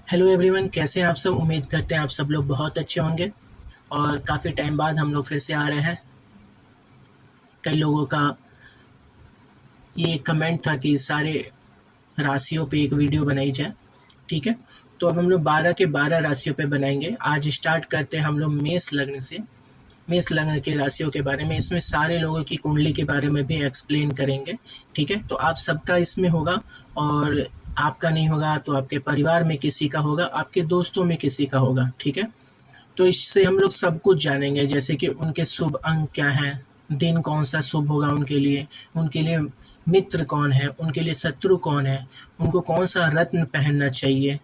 Hello everyone, कैसे हैं आप सब। उम्मीद करते हैं आप सब लोग बहुत अच्छे होंगे। और काफ़ी टाइम बाद हम लोग फिर से आ रहे हैं। कई लोगों का ये कमेंट था कि सारे राशियों पे एक वीडियो बनाई जाए। ठीक है, तो अब हम लोग 12 के 12 राशियों पे बनाएंगे। आज स्टार्ट करते हैं हम लोग मेष लग्न से। मेष लग्न के राशियों के बारे में, इसमें सारे लोगों की कुंडली के बारे में भी एक्सप्लेन करेंगे। ठीक है, तो आप सबका इसमें होगा, और आपका नहीं होगा तो आपके परिवार में किसी का होगा, आपके दोस्तों में किसी का होगा। ठीक है, तो इससे हम लोग सब कुछ जानेंगे, जैसे कि उनके शुभ अंक क्या हैं, दिन कौन सा शुभ होगा उनके लिए मित्र कौन है, उनके लिए शत्रु कौन है, उनको कौन सा रत्न पहनना चाहिए,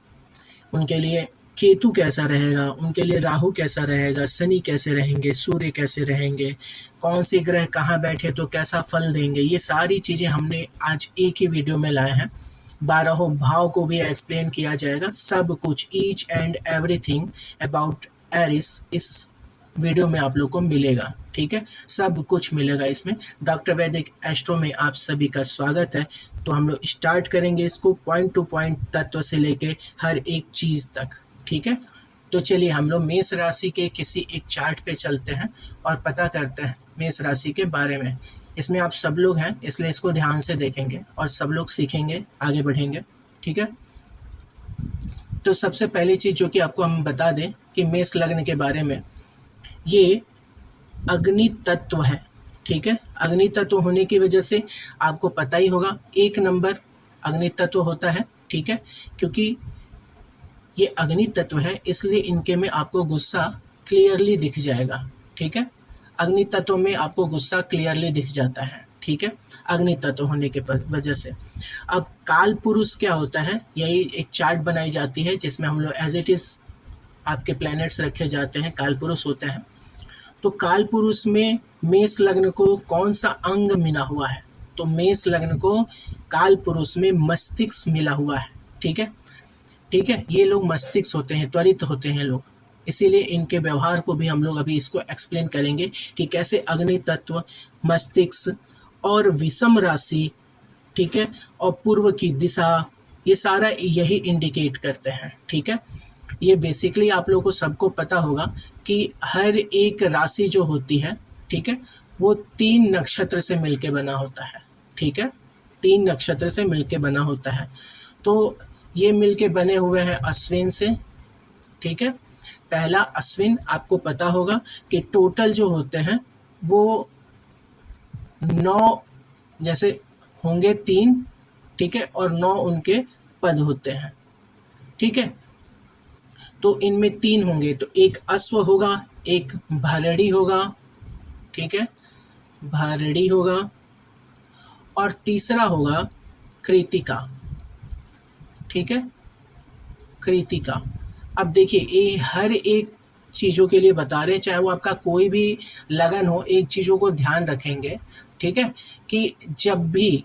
उनके लिए केतु कैसा रहेगा, उनके लिए राहु कैसा रहेगा, शनि कैसे रहेंगे, सूर्य कैसे रहेंगे, कौन से ग्रह कहाँ बैठे तो कैसा फल देंगे। ये सारी चीज़ें हमने आज एक ही वीडियो में लाए हैं। 12 भाव को भी एक्सप्लेन किया जाएगा, सब कुछ, ईच एंड एवरीथिंग अबाउट एरिस इस वीडियो में आप लोग को मिलेगा। ठीक है, सब कुछ मिलेगा इसमें। डॉक्टर वैदिक एस्ट्रो में आप सभी का स्वागत है। तो हम लोग स्टार्ट करेंगे इसको पॉइंट टू पॉइंट, तत्व से लेके हर एक चीज़ तक। ठीक है, तो चलिए हम लोग मेष राशि के किसी एक चार्ट पे चलते हैं और पता करते हैं मेष राशि के बारे में। इसमें आप सब लोग हैं, इसलिए इसको ध्यान से देखेंगे और सब लोग सीखेंगे, आगे बढ़ेंगे। ठीक है, तो सबसे पहली चीज़ जो कि आपको हम बता दें कि मेष लग्न के बारे में, ये अग्नि तत्व है। ठीक है, अग्नि तत्व होने की वजह से आपको पता ही होगा, एक नंबर अग्नि तत्व होता है। ठीक है, क्योंकि ये अग्नि तत्व है, इसलिए इनके में आपको गुस्सा क्लियरली दिख जाएगा। ठीक है, अग्नि तत्व में आपको गुस्सा क्लियरली दिख जाता है। ठीक है, अग्नि तत्व होने के वजह से। अब काल पुरुष क्या होता है, यही एक चार्ट बनाई जाती है जिसमें हम लोग एज इट इज़ आपके प्लैनेट्स रखे जाते हैं, काल पुरुष होते हैं। तो काल पुरुष में मेष लग्न को कौन सा अंग मिला हुआ है, तो मेष लग्न को काल पुरुष में मस्तिष्क मिला हुआ है। ठीक है, ठीक है, ये लोग मस्तिष्क होते हैं, त्वरित होते हैं लोग, इसीलिए इनके व्यवहार को भी हम लोग अभी इसको एक्सप्लेन करेंगे कि कैसे अग्नि तत्व, मस्तिष्क और विषम राशि, ठीक है, और पूर्व की दिशा, ये सारा यही इंडिकेट करते हैं। ठीक है, ये बेसिकली आप लोगों को सबको पता होगा कि हर एक राशि जो होती है, ठीक है, वो 3 नक्षत्र से मिलके बना होता है। ठीक है, 3 नक्षत्र से मिलके बना होता है। तो ये मिलके बने हुए हैं अश्विन से। ठीक है, पहला अश्विन, आपको पता होगा कि टोटल जो होते हैं वो 9 जैसे होंगे, 3, ठीक है, और 9 उनके पद होते हैं। ठीक है, तो इनमें 3 होंगे, तो एक अश्व होगा, एक भरड़ी होगा, ठीक है, भरड़ी होगा, और तीसरा होगा कृतिका। ठीक है, कृतिका। अब देखिए, ये हर एक चीज़ों के लिए बता रहे हैं, चाहे वो आपका कोई भी लगन हो, एक चीज़ों को ध्यान रखेंगे। ठीक है, कि जब भी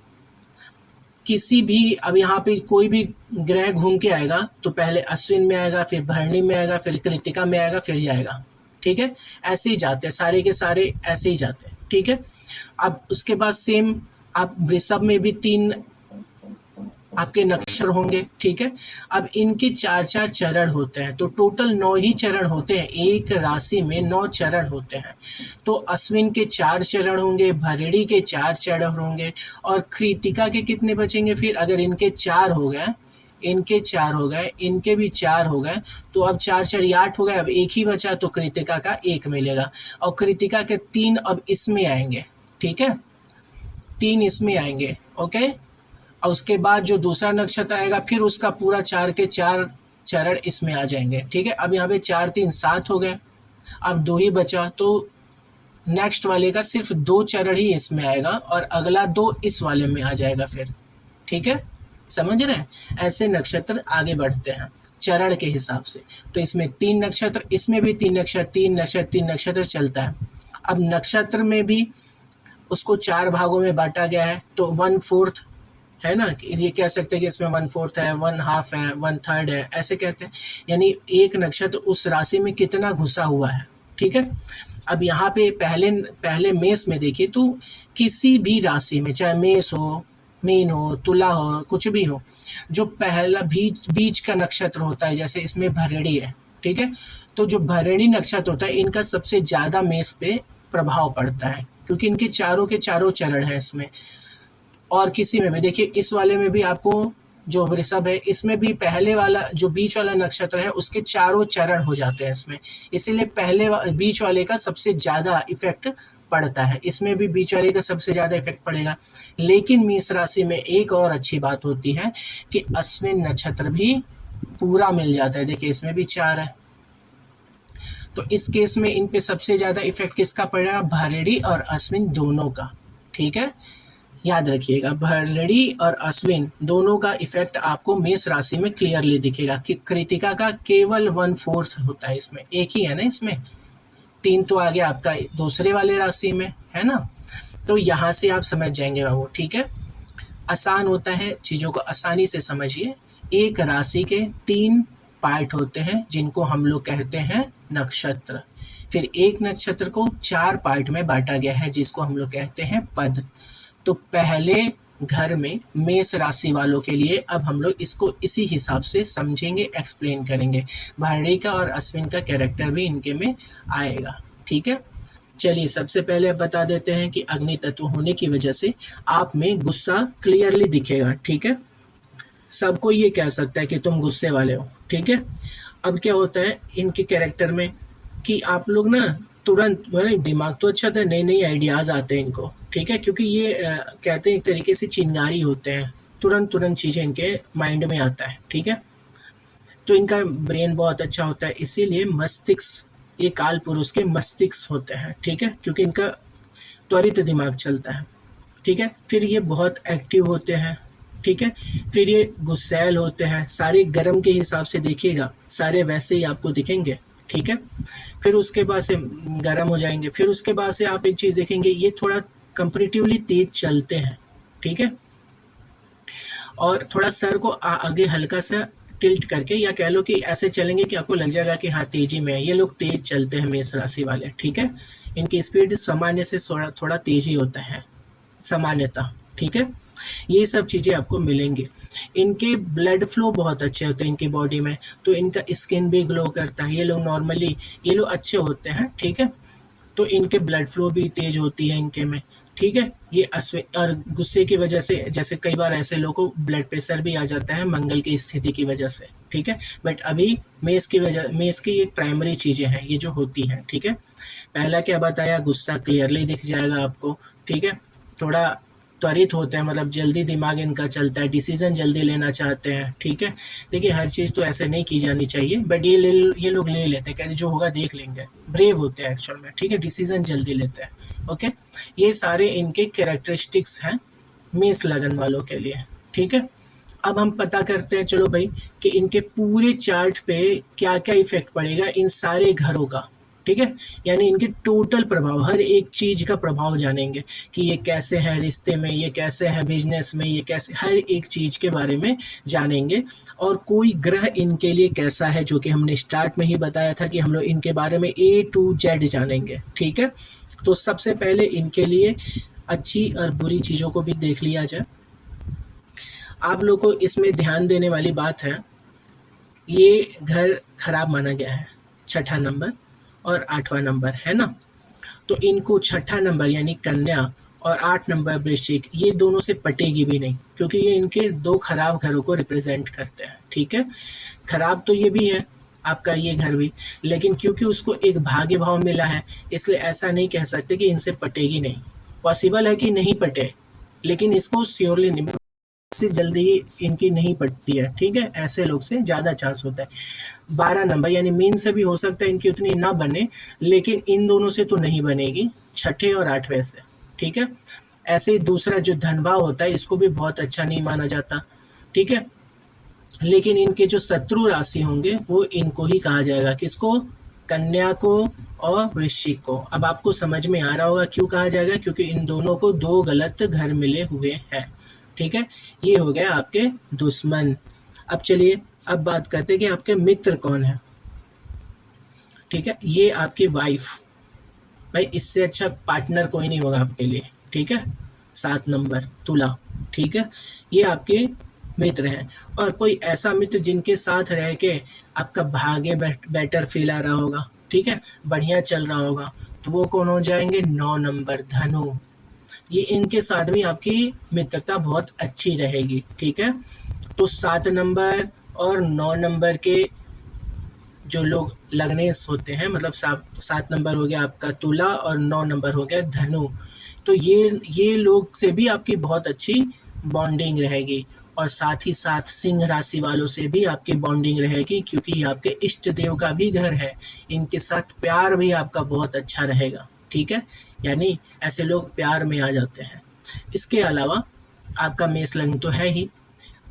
किसी भी, अब यहाँ पे कोई भी ग्रह घूम के आएगा तो पहले अश्विन में आएगा, फिर भरणी में आएगा, फिर कृतिका में आएगा, फिर जाएगा। ठीक है, ऐसे ही जाते हैं, सारे के सारे ऐसे ही जाते हैं। ठीक है, अब उसके बाद सेम आप वृषभ में भी 3 आपके नक्षत्र होंगे। ठीक है, अब इनके 4-4 चरण होते हैं, तो टोटल 9 ही चरण होते हैं, एक राशि में 9 चरण होते हैं। तो अश्विन के 4 चरण होंगे, भरणी के 4 चरण होंगे, और कृतिका के कितने बचेंगे फिर, अगर इनके 4 हो गए, इनके 4 हो गए, इनके भी 4 हो गए, तो अब 4-4 8 हो गए, अब एक ही बचा, तो कृतिका का 1 मिलेगा, और कृतिका के 3 अब इसमें आएंगे। ठीक है, 3 इसमें आएंगे। ओके, और उसके बाद जो दूसरा नक्षत्र आएगा, फिर उसका पूरा 4 के 4 चरण इसमें आ जाएंगे। ठीक है, अब यहाँ पे 4 3 7 हो गए, अब 2 ही बचा, तो नेक्स्ट वाले का सिर्फ 2 चरण ही इसमें आएगा, और अगला 2 इस वाले में आ जाएगा फिर। ठीक है, समझ रहे हैं, ऐसे नक्षत्र आगे बढ़ते हैं चरण के हिसाब से। तो इसमें 3 नक्षत्र, इसमें भी 3 नक्षत्र, 3 नक्षत्र, 3 नक्षत्र चलता है। अब नक्षत्र में भी उसको 4 भागों में बांटा गया है, तो 1/4 है ना, ये कह सकते हैं कि इसमें 1/4 है, 1/2 है, 1/3 है, ऐसे कहते हैं, यानी एक नक्षत्र उस राशि में कितना घुसा हुआ है। ठीक है, अब यहाँ पे पहले मेष में देखिए, तो किसी भी राशि में, चाहे मेष हो, मीन हो, तुला हो, कुछ भी हो, जो पहला बीच बीच का नक्षत्र होता है, जैसे इसमें भरणी है, ठीक है, तो जो भरणी नक्षत्र होता है इनका सबसे ज़्यादा मेष पे प्रभाव पड़ता है, क्योंकि इनके चारों के चारों चरण हैं इसमें। और किसी में भी देखिए, इस वाले में भी आपको जो वृषभ है इसमें भी पहले वाला जो बीच वाला नक्षत्र है उसके चारों चरण हो जाते हैं इसमें, इसीलिए बीच वाले का सबसे ज़्यादा इफेक्ट पड़ता है, इसमें भी बीच वाले का सबसे ज़्यादा इफेक्ट पड़ेगा। लेकिन मेष राशि में एक और अच्छी बात होती है कि अश्विन नक्षत्र भी पूरा मिल जाता है, देखिए इसमें भी 4 है, तो इस केस में इन पे सबसे ज़्यादा इफेक्ट किसका पड़ेगा, भरणी और अश्विन दोनों का, ठीक है, याद रखिएगा भरणी और अश्विन दोनों का इफेक्ट आपको मेष राशि में क्लियरली दिखेगा कि कृतिका का केवल 1/4 होता है, इसमें एक ही है ना, इसमें 3 तो आ गया आपका दूसरे वाले राशि में, है ना, तो यहाँ से आप समझ जाएंगे बाबू, ठीक है। आसान होता है, चीज़ों को आसानी से समझिए। एक राशि के 3 पार्ट होते हैं जिनको हम लोग कहते हैं नक्षत्र, फिर एक नक्षत्र को 4 पार्ट में बांटा गया है जिसको हम लोग कहते हैं पद। तो पहले घर में मेष राशि वालों के लिए अब हम लोग इसको इसी हिसाब से समझेंगे, एक्सप्लेन करेंगे, भरणी का और अश्विन का कैरेक्टर भी इनके में आएगा, ठीक है। चलिए सबसे पहले अब बता देते हैं कि अग्नि तत्व होने की वजह से आप में गुस्सा क्लियरली दिखेगा, ठीक है, सबको ये कह सकता है कि तुम गुस्से वाले हो, ठीक है। अब क्या होता है इनके कैरेक्टर में कि आप लोग ना तुरंत, मतलब दिमाग तो अच्छा था, नए नए आइडियाज़ आते हैं इनको, ठीक है, क्योंकि ये कहते हैं एक तरीके से चिंगारी होते हैं, तुरंत तुरंत चीज़ें इनके माइंड में आता है, ठीक है, तो इनका ब्रेन बहुत अच्छा होता है, इसीलिए मस्तिष्क, ये काल पुरुष के मस्तिष्क होते हैं, ठीक है, क्योंकि इनका त्वरित दिमाग चलता है, ठीक है। फिर ये बहुत एक्टिव होते हैं, ठीक है, फिर ये गुस्सैल होते हैं, सारे गर्म के हिसाब से देखिएगा, सारे वैसे ही आपको दिखेंगे, ठीक है। फिर उसके बाद से गर्म हो जाएंगे, फिर उसके बाद से आप एक चीज़ देखेंगे, ये थोड़ा कंपेरेटिवली तेज चलते हैं, ठीक है, और थोड़ा सर को आगे हल्का सा टिल्ट करके, या कह लो कि ऐसे चलेंगे कि आपको लग जाएगा कि हाँ तेजी में है, ये लोग तेज चलते हैं मेष राशि वाले, ठीक है, इनकी स्पीड सामान्य से थोड़ा थोड़ा तेज ही होता है सामान्यतः, ठीक है, ये सब चीज़ें आपको मिलेंगी। इनके ब्लड फ्लो बहुत अच्छे होते हैं इनकी बॉडी में, तो इनका स्किन भी ग्लो करता है, ये लोग नॉर्मली ये लोग अच्छे होते हैं, ठीक है, तो इनके ब्लड फ्लो भी तेज होती है इनके में, ठीक है। ये अश्विन और गुस्से की वजह से, जैसे कई बार ऐसे लोगों को ब्लड प्रेशर भी आ जाता है मंगल की स्थिति की वजह से, ठीक है, बट अभी मेष की वजह, मेष की एक प्राइमरी चीज़ें हैं ये जो होती हैं, ठीक है। पहला क्या बताया, गुस्सा क्लियरली दिख जाएगा आपको, ठीक है, थोड़ा त्वरित होते हैं, मतलब जल्दी दिमाग इनका चलता है, डिसीजन जल्दी लेना चाहते हैं, ठीक है। देखिए हर चीज़ तो ऐसे नहीं की जानी चाहिए, बट ये लोग ले लेते हैं, कहते जो होगा देख लेंगे, ब्रेव होते हैं एक्चुअल में, ठीक है, डिसीजन जल्दी लेते हैं, ओके। ये सारे इनके कैरेक्टरिस्टिक्स हैं मेष लगन वालों के लिए, ठीक है। अब हम पता करते हैं, चलो भाई, कि इनके पूरे चार्ट पे क्या क्या इफेक्ट पड़ेगा इन सारे घरों का, ठीक है, यानी इनके टोटल प्रभाव, हर एक चीज का प्रभाव जानेंगे कि ये कैसे है रिश्ते में, ये कैसे है बिजनेस में, ये कैसे, हर एक चीज के बारे में जानेंगे। और कोई ग्रह इनके लिए कैसा है, जो कि हमने स्टार्ट में ही बताया था कि हम लोग इनके बारे में A to Z जानेंगे, ठीक है। तो सबसे पहले इनके लिए अच्छी और बुरी चीज़ों को भी देख लिया जाए। आप लोग को इसमें ध्यान देने वाली बात है, ये घर खराब माना गया है, 6ठा नंबर और 8वां नंबर, है ना, तो इनको 6ठा नंबर यानी कन्या और 8 नंबर वृश्चिक, ये दोनों से पटेगी भी नहीं, क्योंकि ये इनके 2 खराब घरों को रिप्रेजेंट करते हैं, ठीक है। खराब तो ये भी है आपका ये घर भी, लेकिन क्योंकि उसको एक भाग्य भाव मिला है, इसलिए ऐसा नहीं कह सकते कि इनसे पटेगी नहीं, पॉसिबल है कि नहीं पटे, लेकिन इसको श्योरली नहीं, से जल्दी इनकी नहीं पड़ती है, ठीक है, ऐसे लोग से ज़्यादा चांस होता है। 12 नंबर यानी मीन से भी हो सकता है इनकी उतनी ना बने, लेकिन इन दोनों से तो नहीं बनेगी, 6ठे और 8वें से, ठीक है। ऐसे ही दूसरा जो धनभाव होता है इसको भी बहुत अच्छा नहीं माना जाता, ठीक है, लेकिन इनके जो शत्रु राशि होंगे वो इनको ही कहा जाएगा, किसको, कन्या को और वृश्चिक को। अब आपको समझ में आ रहा होगा क्यों कहा जाएगा, क्योंकि इन दोनों को 2 गलत घर मिले हुए हैं, ठीक है। ये हो गया आपके दुश्मन। अब चलिए अब बात करते हैं कि आपके मित्र कौन है, ठीक है, ये आपकी वाइफ, भाई इससे अच्छा पार्टनर कोई नहीं होगा आपके लिए, ठीक है। 7 नंबर तुला, ठीक है, ये आपके मित्र हैं। और कोई ऐसा मित्र जिनके साथ रह के आपका भाग्य बेटर फील आ रहा होगा, ठीक है, बढ़िया चल रहा होगा, तो वो कौन हो जाएंगे? 9 नंबर धनु। ये इनके साथ भी आपकी मित्रता बहुत अच्छी रहेगी, ठीक है। तो 7 नंबर और 9 नंबर के जो लोग लग्नेश होते हैं, मतलब 7 नंबर हो गया आपका तुला और 9 नंबर हो गया धनु, तो ये लोग से भी आपकी बहुत अच्छी बॉन्डिंग रहेगी। और साथ ही साथ सिंह राशि वालों से भी आपकी बॉन्डिंग रहेगी, क्योंकि ये आपके इष्ट देव का भी घर है। इनके साथ प्यार भी आपका बहुत अच्छा रहेगा, ठीक है, यानी ऐसे लोग प्यार में आ जाते हैं। इसके अलावा आपका मेष लग्न तो है ही।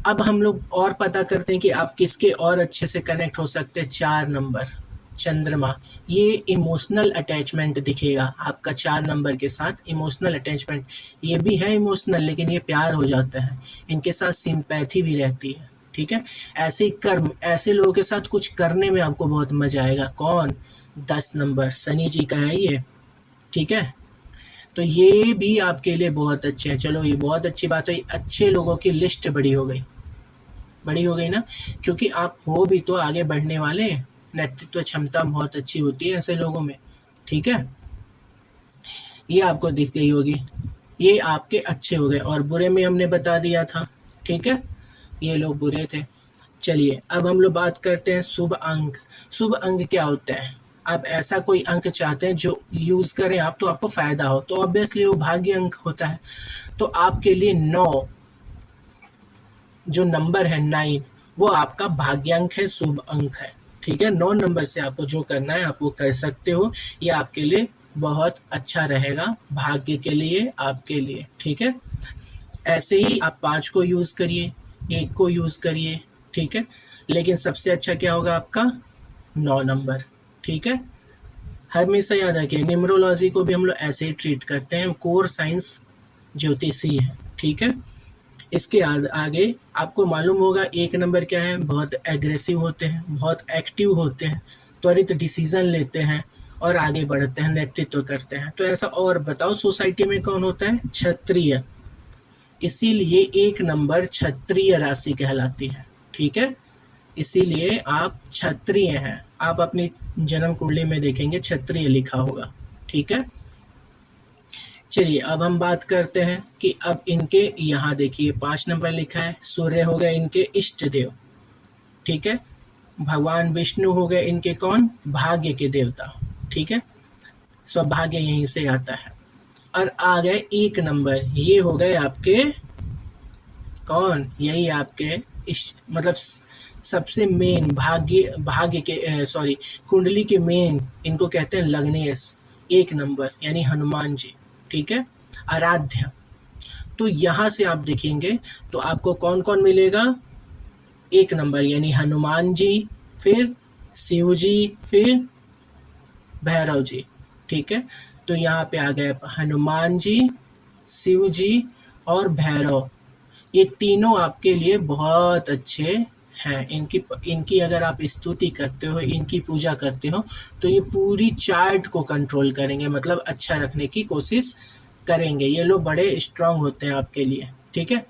अब हम लोग और पता करते हैं कि आप किसके और अच्छे से कनेक्ट हो सकते हैं। 4 नंबर चंद्रमा, ये इमोशनल अटैचमेंट दिखेगा आपका 4 नंबर के साथ, इमोशनल अटैचमेंट। ये भी है इमोशनल, लेकिन ये प्यार हो जाता है। इनके साथ सिंपैथी भी रहती है, ठीक है। ऐसे कर्म, ऐसे लोगों के साथ कुछ करने में आपको बहुत मजा आएगा। कौन? 10 नंबर शनि जी का है ये, ठीक है। तो ये भी आपके लिए बहुत अच्छे हैं। चलो, ये बहुत अच्छी बात है, अच्छे लोगों की लिस्ट बड़ी हो गई ना, क्योंकि आप हो भी तो आगे बढ़ने वाले। नेतृत्व क्षमता बहुत अच्छी होती है ऐसे लोगों में, ठीक है। ये आपको दिख गई होगी, ये आपके अच्छे हो गए। और बुरे में हमने बता दिया था, ठीक है, ये लोग बुरे थे। चलिए, अब हम लोग बात करते हैं शुभ अंक। शुभ अंक क्या होता है? आप ऐसा कोई अंक चाहते हैं जो यूज करें आप, तो आपको फायदा हो, तो ऑब्वियसली वो भाग्य अंक होता है। तो आपके लिए 9 जो नंबर है 9, वो आपका भाग्यांक है, शुभ अंक है, ठीक है। 9 नंबर से आपको जो करना है आप वो कर सकते हो। ये आपके लिए बहुत अच्छा रहेगा, भाग्य के लिए, आपके लिए, ठीक है। ऐसे ही आप 5 को यूज करिए, 1 को यूज करिए, ठीक है। लेकिन सबसे अच्छा क्या होगा आपका? 9 नंबर, ठीक है। हमेशा याद रखिए, न्यूमरोलॉजी को भी हम लोग ऐसे ही ट्रीट करते हैं, कोर साइंस ज्योतिषी है, ठीक है। इसके आगे आपको मालूम होगा 1 नंबर क्या है? बहुत एग्रेसिव होते हैं, बहुत एक्टिव होते हैं, त्वरित डिसीजन लेते हैं और आगे बढ़ते हैं, नेतृत्व करते हैं। तो ऐसा और बताओ, सोसाइटी में कौन होता है? क्षत्रिय। इसीलिए 1 नंबर क्षत्रिय राशि कहलाती है, ठीक है। इसीलिए आप क्षत्रिय हैं। आप अपनी जन्म कुंडली में देखेंगे क्षत्रिय लिखा होगा, ठीक है। चलिए, अब हम बात करते हैं कि अब इनके यहाँ देखिए 5 नंबर लिखा है, सूर्य हो गए इनके इष्ट देव, ठीक है। भगवान विष्णु हो गए इनके कौन? भाग्य के देवता, ठीक है। सौभाग्य यहीं से आता है। और आ गए 1 नंबर, ये हो गए आपके कौन? यही आपके मतलब सबसे मेन भाग्य के सॉरी कुंडली के मेन, इनको कहते हैं लग्नेश। 1 नंबर यानी हनुमान जी, ठीक है, आराध्य। तो यहाँ से आप देखेंगे तो आपको कौन कौन मिलेगा? 1 नंबर यानी हनुमान जी, फिर शिव जी, फिर भैरव जी, ठीक है। तो यहाँ पे आ गए हनुमान जी, शिव जी और भैरव। ये तीनों आपके लिए बहुत अच्छे हैं। इनकी अगर आप स्तुति करते हो, इनकी पूजा करते हो, तो ये पूरी चार्ट को कंट्रोल करेंगे, मतलब अच्छा रखने की कोशिश करेंगे। ये लोग बड़े स्ट्रांग होते हैं आपके लिए, ठीक है।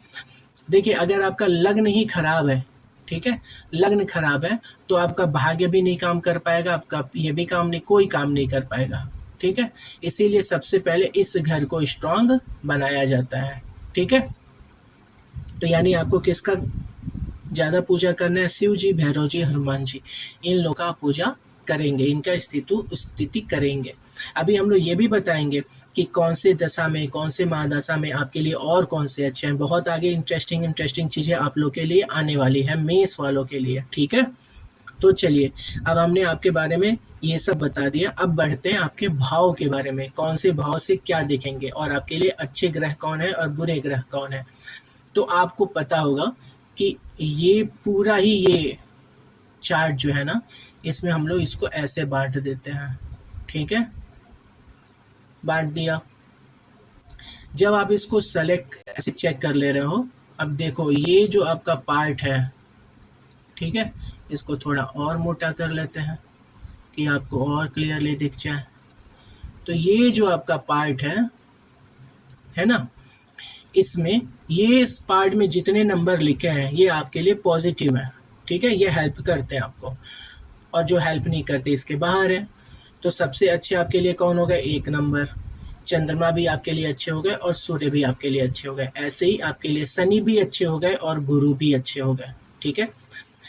देखिए, अगर आपका लग्न ही खराब है, ठीक है, लग्न खराब है, तो आपका भाग्य भी नहीं काम कर पाएगा, आपका ये भी कोई काम नहीं कर पाएगा, ठीक है। इसीलिए सबसे पहले इस घर को स्ट्रांग बनाया जाता है, ठीक है। तो यानी आपको किसका ज़्यादा पूजा करना है? शिव जी, भैरव जी, हनुमान जी, इन लोगों का पूजा करेंगे, इनका स्थिति करेंगे। अभी हम लोग ये भी बताएंगे कि कौन से दशा में, कौन से महादशा में आपके लिए और कौन से अच्छे हैं। बहुत आगे इंटरेस्टिंग चीज़ें आप लोग के लिए आने वाली है, मेष वालों के लिए, ठीक है। तो चलिए, अब हमने आपके बारे में ये सब बता दिया। अब बढ़ते हैं आपके भाव के बारे में, कौन से भाव से क्या देखेंगे और आपके लिए अच्छे ग्रह कौन है और बुरे ग्रह कौन है। तो आपको पता होगा कि ये पूरा ही ये चार्ट जो है ना, इसमें हम लोग इसको ऐसे बांट देते हैं, ठीक है। बांट दिया। जब आप इसको सेलेक्ट ऐसे चेक कर ले रहे हो, अब देखो ये जो आपका पार्ट है, ठीक है, इसको थोड़ा और मोटा कर लेते हैं कि आपको और क्लियरली दिख जाए। तो ये जो आपका पार्ट है ना, इसमें ये इस पार्ट में जितने नंबर लिखे हैं ये आपके लिए पॉजिटिव है, ठीक है, ये हेल्प करते हैं आपको, और जो हेल्प नहीं करते इसके बाहर है। तो सबसे अच्छे आपके लिए कौन हो गए? 1 नंबर। चंद्रमा भी आपके लिए अच्छे हो गए और सूर्य भी आपके लिए अच्छे हो गए। ऐसे ही आपके लिए शनि भी अच्छे हो गए और गुरु भी अच्छे हो गए, ठीक है।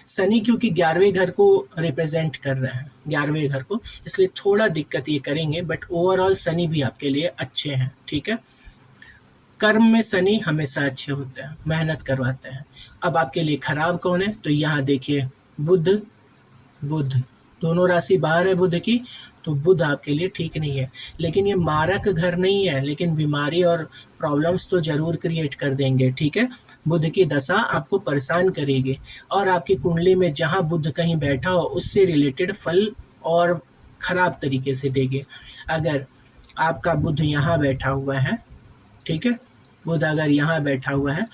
शनि क्योंकि 11वें घर को रिप्रेजेंट कर रहे हैं, 11वें घर को, इसलिए थोड़ा दिक्कत ये करेंगे, बट ओवरऑल शनि भी आपके लिए अच्छे हैं, ठीक है। कर्म में शनि हमेशा अच्छे होते हैं, मेहनत करवाते हैं। अब आपके लिए खराब कौन है? तो यहाँ देखिए बुध, बुध दोनों राशि बाहर है बुध की, तो बुध आपके लिए ठीक नहीं है। लेकिन ये मारक घर नहीं है, लेकिन बीमारी और प्रॉब्लम्स तो जरूर क्रिएट कर देंगे, ठीक है। बुध की दशा आपको परेशान करेगी, और आपकी कुंडली में जहाँ बुध कहीं बैठा हो उससे रिलेटेड फल और खराब तरीके से देंगे। अगर आपका बुध यहाँ बैठा हुआ है, ठीक है, बुध अगर यहाँ बैठा हुआ है,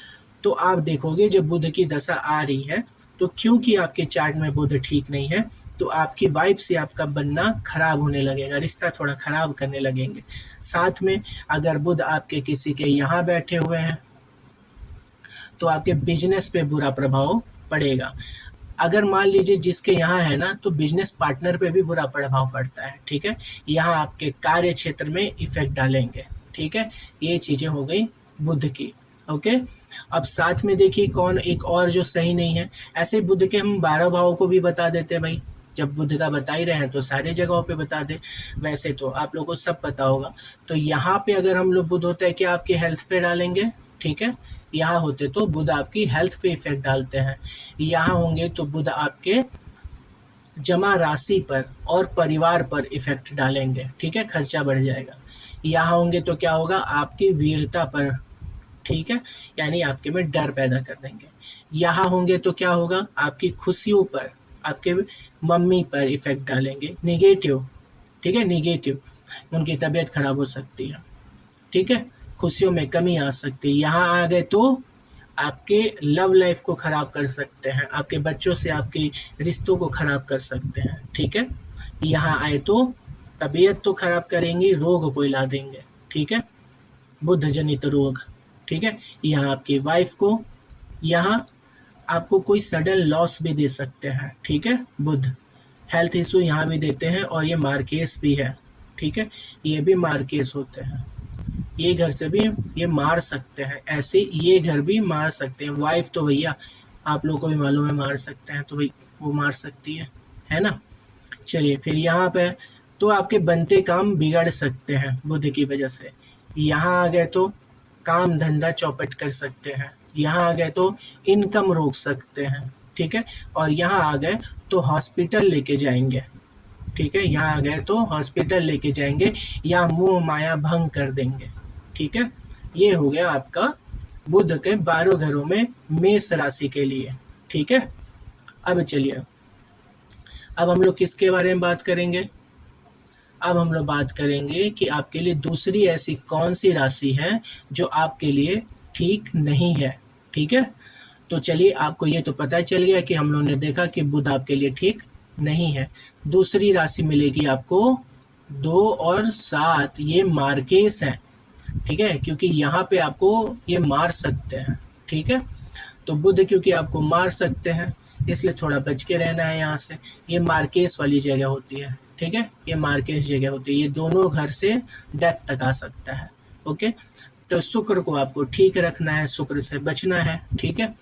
तो आप देखोगे जब बुध की दशा आ रही है, तो क्योंकि आपके चार्ट में बुध ठीक नहीं है, तो आपकी वाइफ से आपका बनना खराब होने लगेगा, रिश्ता थोड़ा खराब करने लगेंगे। साथ में अगर बुध आपके किसी के यहाँ बैठे हुए हैं, तो आपके बिजनेस पे बुरा प्रभाव पड़ेगा। अगर मान लीजिए जिसके यहाँ है ना, तो बिजनेस पार्टनर पे भी बुरा प्रभाव पड़ता है, ठीक है। यहाँ आपके कार्य क्षेत्र में इफेक्ट डालेंगे, ठीक है। ये चीज़ें हो गई बुध की, ओके। अब साथ में देखिए कौन एक और जो सही नहीं है। ऐसे बुध के हम 12 भावों को भी बता देते हैं भाई, जब बुध का बता ही रहे हैं तो सारे जगहों पे बता दे। वैसे तो आप लोगों को सब पता होगा। तो यहाँ पे अगर हम लोग बुध होता है कि आपकी हेल्थ पे डालेंगे, ठीक है। यहाँ होते तो बुध आपकी हेल्थ पे इफेक्ट डालते हैं। यहाँ होंगे तो बुध आपके जमा राशि पर और परिवार पर इफेक्ट डालेंगे, ठीक है, खर्चा बढ़ जाएगा। यहाँ होंगे तो क्या होगा? आपकी वीरता पर, ठीक है, यानी आपके में डर पैदा कर देंगे। यहाँ होंगे तो क्या होगा? आपकी खुशियों पर, आपके मम्मी पर इफेक्ट डालेंगे, निगेटिव, ठीक है, निगेटिव, उनकी तबीयत खराब हो सकती है, ठीक है, खुशियों में कमी आ सकती है। यहाँ आ गए तो आपके लव लाइफ को खराब कर सकते हैं, आपके बच्चों से आपके रिश्तों को खराब कर सकते हैं, ठीक है। यहाँ आए तो तबीयत तो खराब करेंगी, रोग को ला देंगे, ठीक है, बुध जनित रोग, ठीक है। यहाँ आपकी वाइफ को, यहाँ आपको कोई सडन लॉस भी दे सकते हैं, ठीक है। बुध हेल्थ इशू यहाँ भी देते हैं, और ये मार्केस भी है, ठीक है, ये भी मार्केस होते हैं। ये घर से भी ये मार सकते हैं, ऐसे ये घर भी मार सकते हैं। वाइफ तो भैया आप लोगों को भी मालूम है मार सकते हैं, तो भाई वो मार सकती है ना। चलिए फिर यहाँ पे तो आपके बनते काम बिगड़ सकते हैं बुध की वजह से। यहाँ आ गए तो काम धंधा चौपट कर सकते हैं, यहाँ आ गए तो इनकम रोक सकते हैं, ठीक है। और यहाँ आ गए तो हॉस्पिटल लेके जाएंगे, ठीक है, यहाँ आ गए तो हॉस्पिटल लेके जाएंगे या मोह माया भंग कर देंगे, ठीक है। ये हो गया आपका बुध के 12 घरों में मेष राशि के लिए, ठीक है। अब चलिए, अब हम लोग किसके बारे में बात करेंगे? अब हम लोग बात करेंगे कि आपके लिए दूसरी ऐसी कौन सी राशि है जो आपके लिए ठीक नहीं है, ठीक है। तो चलिए, आपको ये तो पता चल गया कि हम लोगों ने देखा कि बुध आपके लिए ठीक नहीं है। दूसरी राशि मिलेगी आपको 2 और 7, ये मार्केस है, ठीक है, क्योंकि यहाँ पे आपको ये मार सकते हैं, ठीक है। तो बुध क्योंकि आपको मार सकते हैं, इसलिए थोड़ा बच के रहना है यहाँ से। ये मार्केस वाली जगह होती है, ठीक है, ये मार्केस जगह होती है, ये दोनों घर से डेथ तक आ सकता है, ओके। तो शुक्र को आपको ठीक रखना है, शुक्र से बचना है, ठीक है।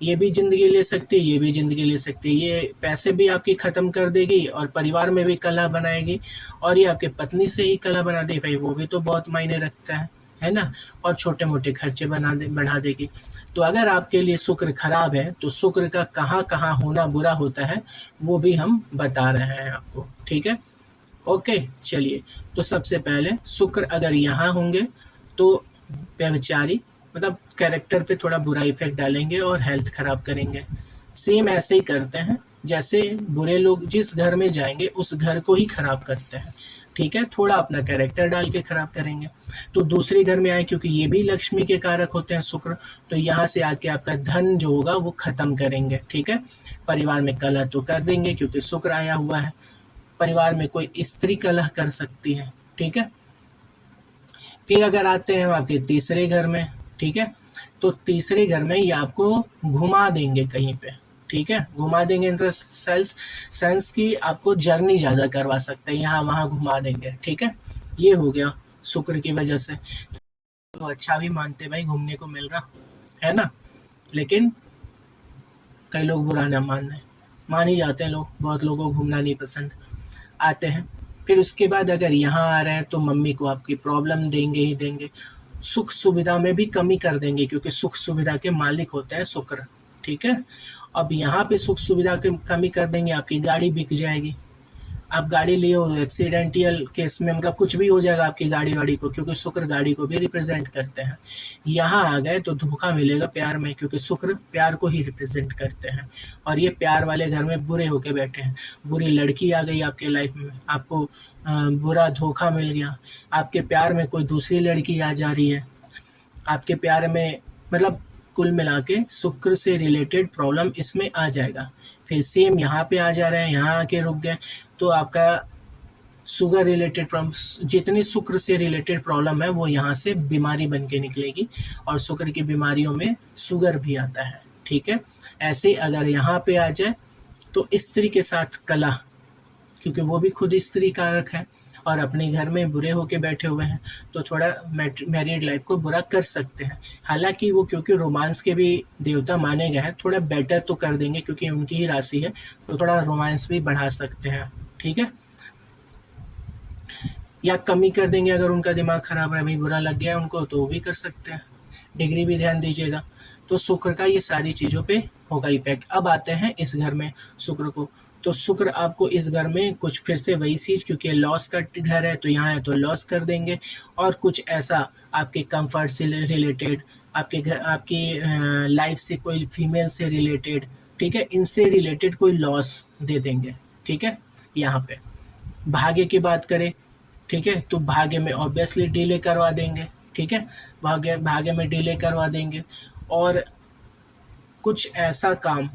ये भी ज़िंदगी ले सकती है, ये भी ज़िंदगी ले सकती है, ये पैसे भी आपकी ख़त्म कर देगी और परिवार में भी कलह बनाएगी, और ये आपके पत्नी से ही कलह बना दे भाई, वो भी तो बहुत मायने रखता है ना। और छोटे मोटे खर्चे बढ़ा देगी। तो अगर आपके लिए शुक्र खराब है तो शुक्र का कहाँ कहाँ होना बुरा होता है वो भी हम बता रहे हैं आपको, ठीक है, ओके। चलिए, तो सबसे पहले शुक्र अगर यहाँ होंगे तो व्यभिचारी, मतलब कैरेक्टर पे थोड़ा बुरा इफेक्ट डालेंगे और हेल्थ खराब करेंगे। सेम ऐसे ही करते हैं जैसे बुरे लोग जिस घर में जाएंगे उस घर को ही खराब करते हैं, ठीक है, थोड़ा अपना कैरेक्टर डाल के खराब करेंगे। तो दूसरे घर में आए, क्योंकि ये भी लक्ष्मी के कारक होते हैं शुक्र, तो यहाँ से आके आपका धन जो होगा वो खत्म करेंगे, ठीक है। परिवार में कलह तो कर देंगे क्योंकि शुक्र आया हुआ है, परिवार में कोई स्त्री कलह कर सकती है, ठीक है। फिर अगर आते हैं आपके तीसरे घर में, ठीक है। तो तीसरे घर में ये आपको घुमा देंगे कहीं पे, ठीक है। घुमा देंगे इन द सेंस की आपको जर्नी ज़्यादा करवा सकते हैं, यहाँ वहाँ घुमा देंगे, ठीक है। ये हो गया शुक्र की वजह से। तो अच्छा भी मानते भाई, घूमने को मिल रहा है ना, लेकिन कई लोग बुरा ना मान ही जाते हैं लोग, बहुत लोगों को घूमना नहीं पसंद आते हैं। फिर उसके बाद अगर यहाँ आ रहे हैं तो मम्मी को आपकी प्रॉब्लम देंगे ही देंगे, सुख सुविधा में भी कमी कर देंगे, क्योंकि सुख सुविधा के मालिक होते हैं शुक्र, ठीक है। अब यहाँ पे सुख सुविधा की कमी कर देंगे, आपकी गाड़ी बिक जाएगी, आप गाड़ी लिए हो एक्सीडेंटल केस में मतलब कुछ भी हो जाएगा आपकी गाड़ी को, क्योंकि शुक्र गाड़ी को भी रिप्रेजेंट करते हैं। यहाँ आ गए तो धोखा मिलेगा प्यार में, क्योंकि शुक्र प्यार को ही रिप्रेजेंट करते हैं, और ये प्यार वाले घर में बुरे होके बैठे हैं। बुरी लड़की आ गई आपके लाइफ में, आपको बुरा धोखा मिल गया, आपके प्यार में कोई दूसरी लड़की आ जा रही है, आपके प्यार में मतलब कुल मिला के शुक्र से रिलेटेड प्रॉब्लम इसमें आ जाएगा। फिर सेम यहाँ पे आ जा रहे हैं, यहाँ आके रुक गए, तो आपका शुगर रिलेटेड प्रॉब्लम, जितनी शुक्र से रिलेटेड प्रॉब्लम है वो यहाँ से बीमारी बन के निकलेगी, और शुक्र की बीमारियों में शुगर भी आता है, ठीक है। ऐसे अगर यहाँ पे आ जाए तो स्त्री के साथ कला, क्योंकि वो भी खुद स्त्री कारक है और अपने घर में बुरे होके बैठे हुए हैं, तो थोड़ा मैरिड लाइफ को बुरा कर सकते हैं। हालांकि वो क्योंकि रोमांस के भी देवता माने गए हैं, थोड़ा बेटर तो कर देंगे, क्योंकि उनकी ही राशि है, तो थोड़ा रोमांस भी बढ़ा सकते हैं, ठीक है। या कमी कर देंगे, अगर उनका दिमाग खराब है, भाई बुरा लग गया उनको, तो वो भी कर सकते हैं। डिग्री भी ध्यान दीजिएगा। तो शुक्र का ये सारी चीज़ों पे होगा इफेक्ट। अब आते हैं इस घर में शुक्र को, तो शुक्र आपको इस घर में कुछ फिर से वही चीज़, क्योंकि लॉस का घर है तो यहाँ है तो लॉस कर देंगे, और कुछ ऐसा आपके कंफर्ट से रिलेटेड, आपके घर, आपकी लाइफ से कोई फीमेल से रिलेटेड, ठीक है, इनसे रिलेटेड कोई लॉस दे देंगे, ठीक है। यहाँ पे भाग्य की बात करें, ठीक है, तो भाग्य में ऑब्वियसली डिले करवा देंगे, ठीक है, भाग्य में डिले करवा देंगे, और कुछ ऐसा काम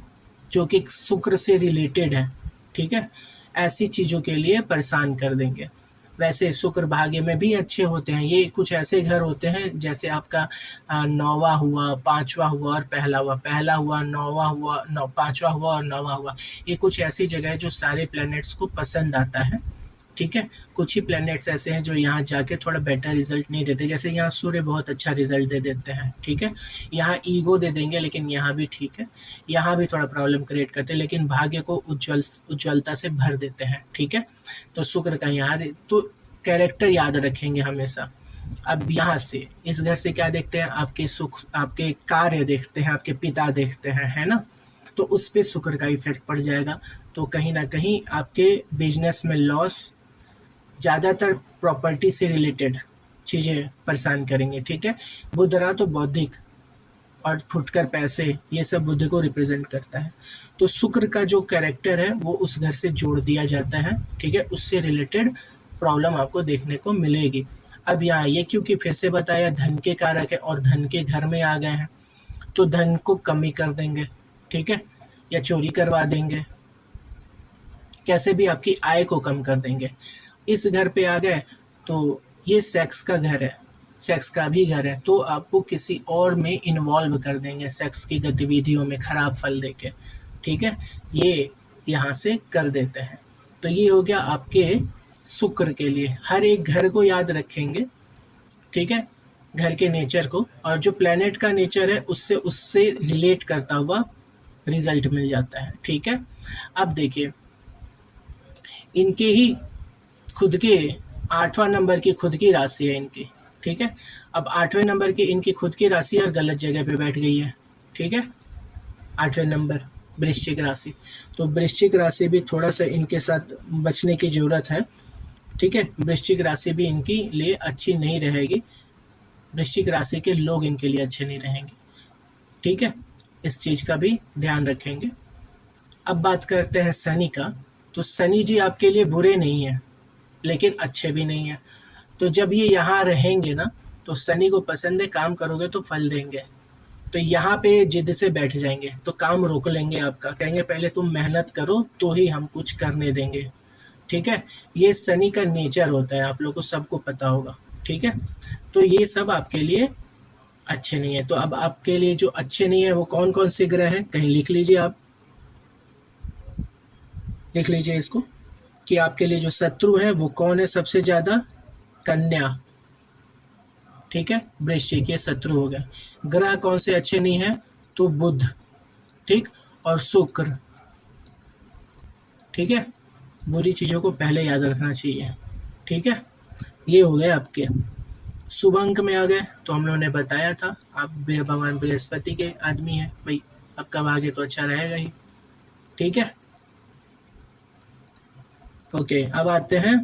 जो कि शुक्र से रिलेटेड है, ठीक है, ऐसी चीज़ों के लिए परेशान कर देंगे। वैसे शुक्र भाग्य में भी अच्छे होते हैं, ये कुछ ऐसे घर होते हैं जैसे आपका 9वां हुआ, 5वां हुआ और पहला हुआ, 9वां हुआ, 5वां हुआ और 9वां हुआ। ये कुछ ऐसी जगह है जो सारे प्लैनेट्स को पसंद आता है, ठीक है। कुछ ही प्लैनेट्स ऐसे हैं जो यहाँ जाके थोड़ा बेटर रिजल्ट नहीं देते, जैसे यहाँ सूर्य बहुत अच्छा रिजल्ट दे देते हैं, ठीक है। यहाँ ईगो दे देंगे, लेकिन यहाँ भी ठीक है, यहाँ भी थोड़ा प्रॉब्लम क्रिएट करते हैं, लेकिन भाग्य को उज्ज्वलता से भर देते हैं, ठीक है। तो शुक्र का यहाँ तो कैरेक्टर याद रखेंगे हमेशा। अब यहाँ से इस घर से क्या देखते हैं, आपके सुख, आपके कार्य देखते हैं, आपके पिता देखते हैं, है ना, तो उस पर शुक्र का इफेक्ट पड़ जाएगा। तो कहीं ना कहीं आपके बिजनेस में लॉस, ज़्यादातर प्रॉपर्टी से रिलेटेड चीज़ें परेशान करेंगे, ठीक है। बुध रहा तो बौद्धिक और फुटकर पैसे, ये सब बुध को रिप्रेजेंट करता है। तो शुक्र का जो कैरेक्टर है वो उस घर से जोड़ दिया जाता है, ठीक है, उससे रिलेटेड प्रॉब्लम आपको देखने को मिलेगी। अब यहाँ ये क्योंकि फिर से बताया धन के कारक है और धन के घर में आ गए हैं, तो धन को कमी कर देंगे, ठीक है, या चोरी करवा देंगे, कैसे भी आपकी आय को कम कर देंगे। इस घर पे आ गए तो ये सेक्स का घर है, सेक्स का भी घर है, तो आपको किसी और में इन्वॉल्व कर देंगे, सेक्स की गतिविधियों में खराब फल देके, ठीक है, ये यहाँ से कर देते हैं। तो ये हो गया आपके शुक्र के लिए। हर एक घर को याद रखेंगे, ठीक है, घर के नेचर को, और जो प्लेनेट का नेचर है उससे रिलेट करता हुआ रिजल्ट मिल जाता है, ठीक है। अब देखिए इनके ही खुद के 8वां नंबर की खुद की राशि है इनकी, ठीक है। अब 8वें नंबर की इनकी खुद की राशि और गलत जगह पे बैठ गई है, ठीक है। 8वें नंबर वृश्चिक राशि, तो वृश्चिक राशि भी थोड़ा सा इनके साथ बचने की ज़रूरत है, ठीक है। वृश्चिक राशि भी इनके लिए अच्छी नहीं रहेगी, वृश्चिक राशि के लोग इनके लिए अच्छे नहीं रहेंगे, ठीक है, इस चीज़ का भी ध्यान रखेंगे। अब बात करते हैं शनि का, तो शनि जी आपके लिए बुरे नहीं है लेकिन अच्छे भी नहीं है। तो जब ये यहाँ रहेंगे ना, तो शनि को पसंद है काम करोगे तो फल देंगे, तो यहाँ पे जिद से बैठ जाएंगे, तो काम रोक लेंगे आपका, कहेंगे पहले तुम मेहनत करो तो ही हम कुछ करने देंगे, ठीक है। ये शनि का नेचर होता है, आप लोगों को सबको पता होगा, ठीक है। तो ये सब आपके लिए अच्छे नहीं है। तो अब आपके लिए जो अच्छे नहीं है वो कौन कौन से ग्रह हैं, कहीं लिख लीजिए आप, लिख लीजिए इसको, कि आपके लिए जो शत्रु है वो कौन है सबसे ज़्यादा। कन्या, ठीक है, वृश्चिक, ये शत्रु हो गया। ग्रह कौन से अच्छे नहीं है, तो बुध, ठीक, और शुक्र, ठीक है। बुरी चीज़ों को पहले याद रखना चाहिए, ठीक है। ये हो गए आपके शुभ अंक में आ गए। तो हम लोगों ने बताया था आप भगवान बृहस्पति के आदमी हैं भाई, आपका भाग्य तो अच्छा रहेगा ही, ठीक है। ओके, अब आते हैं,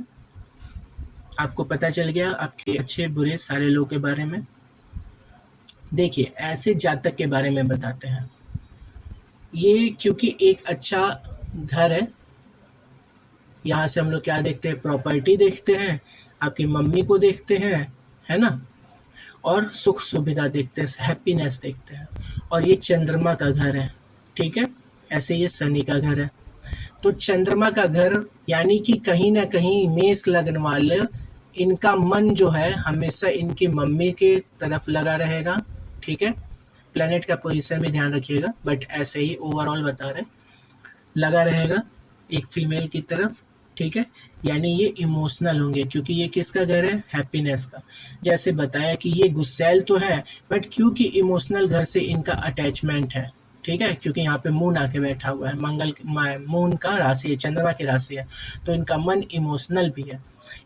आपको पता चल गया आपके अच्छे बुरे सारे लोग के बारे में। देखिए, ऐसे जातक के बारे में बताते हैं। ये क्योंकि एक अच्छा घर है, यहाँ से हम लोग क्या देखते हैं, प्रॉपर्टी देखते हैं, आपकी मम्मी को देखते हैं, है ना, और सुख सुविधा देखते हैं, हैप्पीनेस देखते हैं। और ये चंद्रमा का घर है, ठीक है, ऐसे ये शनि का घर है। तो चंद्रमा का घर यानी कि कहीं ना कहीं मेष लग्न वाले, इनका मन जो है हमेशा इनकी मम्मी के तरफ लगा रहेगा, ठीक है। प्लेनेट का पोजीशन भी ध्यान रखिएगा, बट ऐसे ही ओवरऑल बता रहे, लगा रहेगा एक फीमेल की तरफ, ठीक है। यानी ये इमोशनल होंगे, क्योंकि ये किसका घर है, हैप्पीनेस का। जैसे बताया कि ये गुस्सैल तो है, बट क्योंकि इमोशनल घर से इनका अटैचमेंट है, ठीक है, क्योंकि यहाँ पे मून आके बैठा हुआ है, मून का राशि है, चंद्रमा की राशि है, तो इनका मन इमोशनल भी है।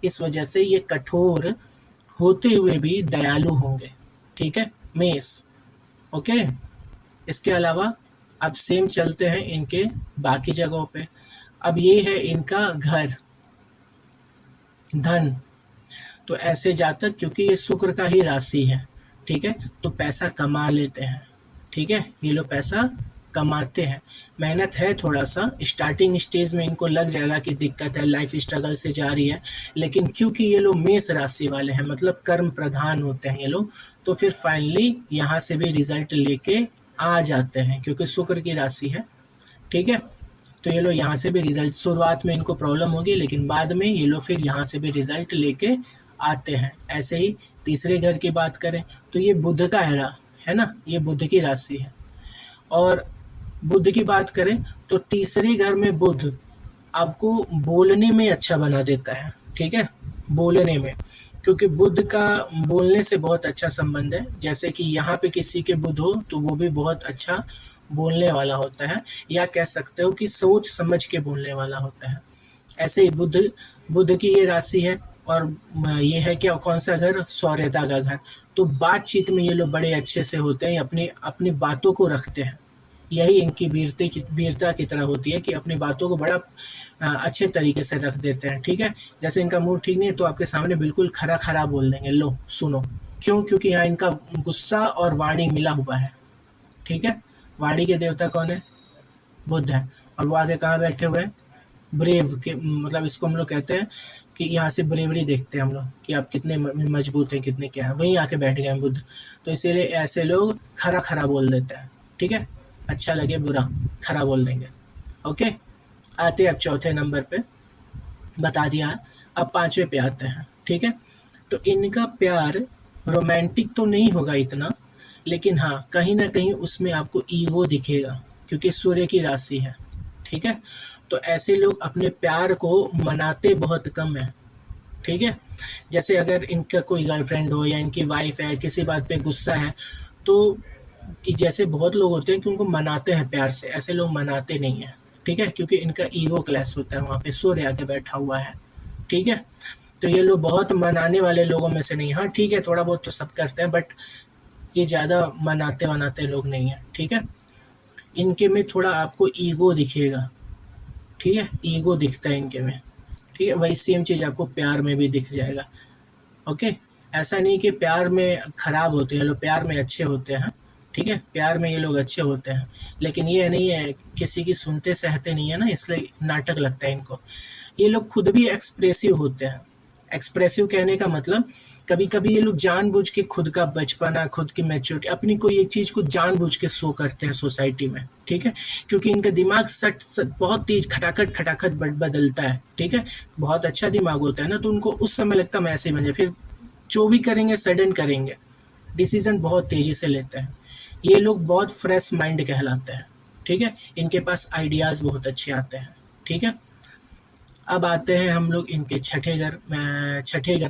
इस वजह से ये कठोर होते हुए भी दयालु होंगे, ठीक है, मेष। ओके, इसके अलावा अब सेम चलते हैं इनके बाकी जगहों पे। अब ये है इनका घर, धन। तो ऐसे जातक, क्योंकि ये शुक्र का ही राशि है, ठीक है, तो पैसा कमा लेते हैं, ठीक है, ये लोग पैसा कमाते हैं। मेहनत है थोड़ा सा, स्टार्टिंग स्टेज में इनको लग जाएगा कि दिक्कत है, लाइफ स्ट्रगल से जा रही है, लेकिन क्योंकि ये लोग मेष राशि वाले हैं, मतलब कर्म प्रधान होते हैं ये लोग, तो फिर फाइनली यहाँ से भी रिजल्ट लेके आ जाते हैं, क्योंकि शुक्र की राशि है, ठीक है। तो ये लोग यहाँ से भी रिजल्ट, शुरुआत में इनको प्रॉब्लम होगी, लेकिन बाद में ये लोग फिर यहाँ से भी रिजल्ट लेके आते हैं। ऐसे ही तीसरे घर की बात करें तो ये बुध का है ना, ये बुध की राशि है। और बुध की बात करें तो तीसरे घर में बुध आपको बोलने में अच्छा बना देता है, ठीक है, बोलने में, क्योंकि बुध का बोलने से बहुत अच्छा संबंध है। जैसे कि यहाँ पे किसी के बुध हो तो वो भी बहुत अच्छा बोलने वाला होता है, या कह सकते हो कि सोच समझ के बोलने वाला होता है। ऐसे ही बुध, बुध की ये राशि है। और ये है क्या, कौन सा घर, सौर्यता का घर। तो बातचीत में ये लोग बड़े अच्छे से होते हैं, अपनी अपनी बातों को रखते हैं। यही इनकी वीरता की तरह होती है कि अपनी बातों को बड़ा अच्छे तरीके से रख देते हैं, ठीक है। जैसे इनका मूड ठीक नहीं है तो आपके सामने बिल्कुल खरा खरा बोल देंगे, लो सुनो, क्यों, क्योंकि यहाँ इनका गुस्सा और वाणी मिला हुआ है, ठीक है। वाणी के देवता कौन है, बुध है। और वो आगे कहाँ बैठे हुए हैं, ब्रेव के, मतलब इसको हम लोग कहते हैं कि यहाँ से ब्रेवरी देखते हैं हम लोग कि आप कितने मजबूत हैं, कितने क्या है, वहीं आके बैठ गए हैं बुध। तो इसीलिए ऐसे लोग खरा खरा बोल देते हैं, ठीक है, अच्छा लगे बुरा, खरा बोल देंगे। ओके, आते हैं अब चौथे नंबर पे, बता दिया है। अब पांचवे पे आते हैं, ठीक है। तो इनका प्यार रोमांटिक तो नहीं होगा इतना, लेकिन हाँ कहीं ना कहीं उसमें आपको ईगो दिखेगा, क्योंकि सूर्य की राशि है, ठीक है। तो ऐसे लोग अपने प्यार को मनाते बहुत कम है, ठीक है। जैसे अगर इनका कोई गर्लफ्रेंड हो या इनकी वाइफ है, किसी बात पे गुस्सा है, तो जैसे बहुत लोग होते हैं कि उनको मनाते हैं प्यार से, ऐसे लोग मनाते नहीं हैं, ठीक है, क्योंकि इनका ईगो क्लैश होता है, वहाँ पे सूर्य आके बैठा हुआ है, ठीक है। तो ये लोग बहुत मनाने वाले लोगों में से नहीं, हाँ ठीक है, थोड़ा बहुत तो सब करते हैं, बट ये ज़्यादा मनाते वनाते लोग नहीं हैं, ठीक है। इनके में थोड़ा आपको ईगो दिखेगा, ठीक है, ईगो दिखता है इनके में, ठीक है। वही सेम चीज़ आपको प्यार में भी दिख जाएगा। ओके, ऐसा नहीं कि प्यार में खराब होते हैं लोग, प्यार में अच्छे होते हैं, ठीक है, प्यार में ये लोग अच्छे होते हैं, लेकिन ये नहीं है किसी की सुनते सहते नहीं है ना, इसलिए नाटक लगता है इनको। ये लोग खुद भी एक्सप्रेसिव होते हैं। एक्सप्रेसिव कहने का मतलब, कभी कभी ये लोग जानबूझ के खुद का बचपना, खुद की मैच्योरिटी, अपनी कोई एक चीज़ को जानबूझ के शो करते हैं सोसाइटी में, ठीक है, क्योंकि इनका दिमाग सट सट बहुत तेज खटाखट खटाखट बदलता है, ठीक है। बहुत अच्छा दिमाग होता है ना, तो उनको उस समय लगता है मैं ऐसे ही बन जाए, फिर जो भी करेंगे सडन करेंगे, डिसीज़न बहुत तेज़ी से लेते हैं। ये लोग बहुत फ्रेश माइंड कहलाते हैं, ठीक है? इनके पास आइडियाज़ बहुत अच्छे आते हैं, ठीक है? अब आते हैं हम लोग इनके छठे घर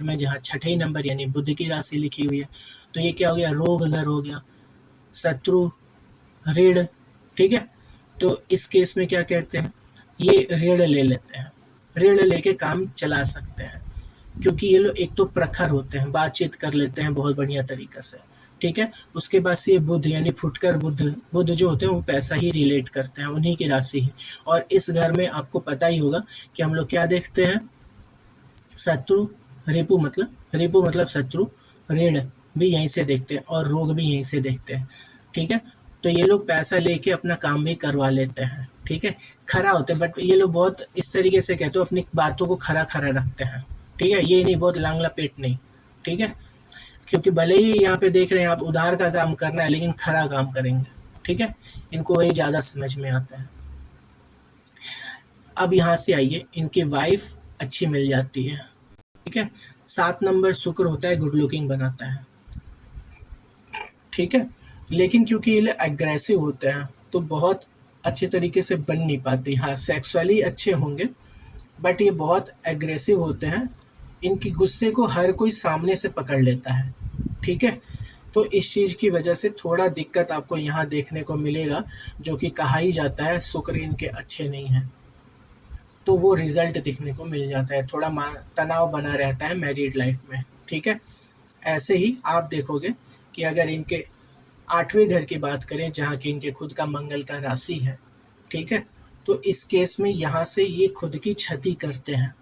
में, जहाँ छठे नंबर यानी बुध की राशि लिखी हुई है। तो ये क्या हो गया? रोग घर हो गया, शत्रु, ऋण, ठीक है? तो इस केस में क्या कहते हैं? ये ऋण ले लेते हैं, ऋण लेके काम चला सकते हैं, क्योंकि ये लोग एक तो प्रखर होते हैं, बातचीत कर लेते हैं बहुत बढ़िया तरीक़े से, ठीक है? उसके बाद से ये बुध यानी फुटकर बुध जो होते हैं वो पैसा ही रिलेट करते हैं, उन्हीं की राशि है। और इस घर में आपको पता ही होगा कि हम लोग क्या देखते हैं? शत्रु, रिपु मतलब शत्रु, ऋण भी यहीं से देखते हैं और रोग भी यहीं से देखते हैं, ठीक है? तो ये लोग पैसा लेके अपना काम भी करवा लेते हैं, ठीक है? खरा होते हैं, बट ये लोग बहुत इस तरीके से कहते हो अपनी बातों को खरा रखते हैं, ठीक है? ये नहीं बहुत लांगला पेट नहीं, ठीक है? क्योंकि भले ही यहाँ पे देख रहे हैं आप उधार का काम करना है, लेकिन खरा काम करेंगे, ठीक है? इनको वही ज़्यादा समझ में आता है। अब यहाँ से आइए, इनकी वाइफ अच्छी मिल जाती है, ठीक है? 7 नंबर शुक्र होता है, गुड लुकिंग बनाता है, ठीक है? लेकिन क्योंकि ये एग्रेसिव होते हैं तो बहुत अच्छे तरीके से बन नहीं पाती। हाँ, सेक्सुअली अच्छे होंगे, बट ये बहुत एग्रेसिव होते हैं, इनकी गुस्से को हर कोई सामने से पकड़ लेता है, ठीक है? तो इस चीज़ की वजह से थोड़ा दिक्कत आपको यहाँ देखने को मिलेगा, जो कि कहा ही जाता है शुक्र इनके अच्छे नहीं हैं, तो वो रिज़ल्ट दिखने को मिल जाता है, थोड़ा तनाव बना रहता है मैरिड लाइफ में, ठीक है? ऐसे ही आप देखोगे कि अगर इनके 8वें घर की बात करें, जहाँ की इनके खुद का मंगल का राशि है, ठीक है? तो इस केस में यहाँ से ये खुद की क्षति करते हैं।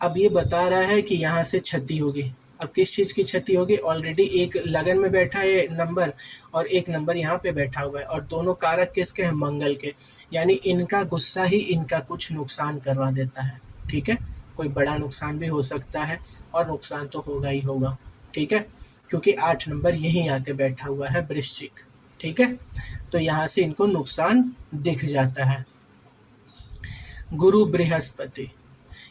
अब ये बता रहा है कि यहाँ से क्षति होगी। अब किस चीज़ की क्षति होगी? ऑलरेडी एक लगन में बैठा है नंबर और एक नंबर यहाँ पे बैठा हुआ है, और दोनों कारक किसके हैं? मंगल के। यानी इनका गुस्सा ही इनका कुछ नुकसान करवा देता है, ठीक है? कोई बड़ा नुकसान भी हो सकता है और नुकसान तो होगा ही होगा, ठीक है? क्योंकि 8 नंबर यहीं आके बैठा हुआ है, वृश्चिक, ठीक है? तो यहाँ से इनको नुकसान दिख जाता है। गुरु बृहस्पति,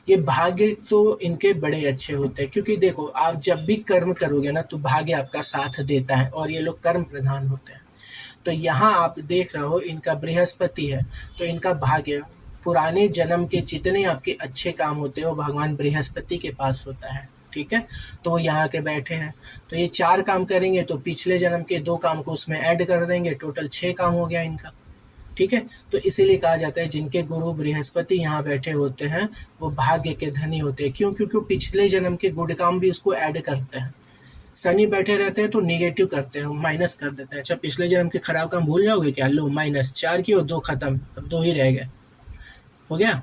ये भाग्य तो इनके बड़े अच्छे होते हैं, क्योंकि देखो आप जब भी कर्म करोगे ना तो भाग्य आपका साथ देता है, और ये लोग कर्म प्रधान होते हैं। तो यहाँ आप देख रहे हो इनका बृहस्पति है, तो इनका भाग्य पुराने जन्म के जितने आपके अच्छे काम होते हैं वो भगवान बृहस्पति के पास होता है, ठीक है? तो वो यहाँ के बैठे हैं, तो ये 4 काम करेंगे तो पिछले जन्म के 2 काम को उसमें ऐड कर देंगे, टोटल 6 काम हो गया इनका, ठीक है? तो इसीलिए कहा जाता है जिनके गुरु बृहस्पति यहाँ बैठे होते हैं वो भाग्य के धनी होते हैं। क्यों? क्योंकि पिछले जन्म के गुड काम भी उसको ऐड करते हैं। शनि बैठे रहते हैं तो निगेटिव करते हैं, माइनस कर देते हैं। अच्छा, पिछले जन्म के खराब काम भूल जाओगे क्या? लो -4 किए और 2 खत्म, अब 2 ही रह गए, हो गया?